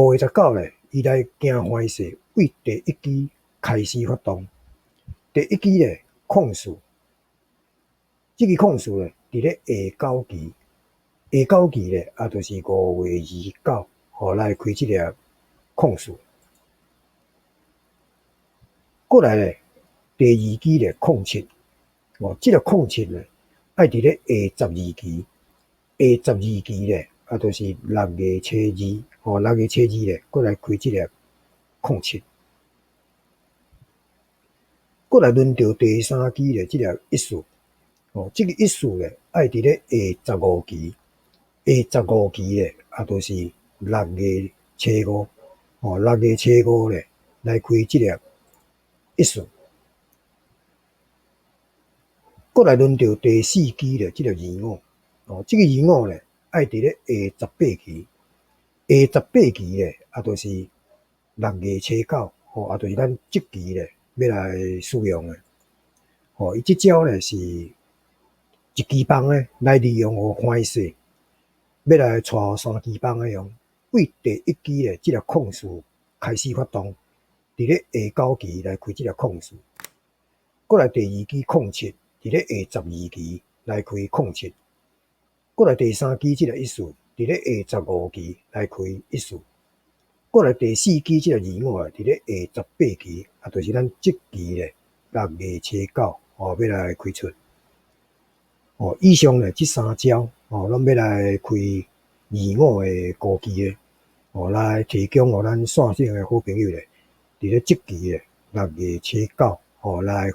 5月19咧，伊来行欢喜，为第一期开始发动。第一期咧，控诉，这个控诉咧，伫咧下9期，下9期咧，就是5月29，来开这个控诉。过来咧，第2期咧，控7，这个控7咧，爱伫咧下12期，下12期咧，就是6月初2，6月初2咧，过来开这个控7。过来轮到第3期咧，这个一事，这个一事咧，爱伫咧下15期，下15期咧，就是6月初5，6月初5咧，来开这个一事。过来轮到第4期咧，这个二五，这个二五咧，爱伫咧下18期，下18期咧，就是6月初9，就是咱这期咧要来使用的。伊这招咧是一期帮咧来利用欢喜，要来带3期帮的用。为第一期咧，这个控诉开始发动，伫咧下9期来开这个控诉。过来第2期控7，伫咧下12期来开控7。过来第3期这个一事，伫咧下15期来开一事。过来第4期这个二五啊，伫咧下18期，就是咱这期咧6月初9，要来开出。以上咧这3招，拢要来开25的高期的，来提供互咱线上的好朋友咧，伫咧这期咧6月初9，来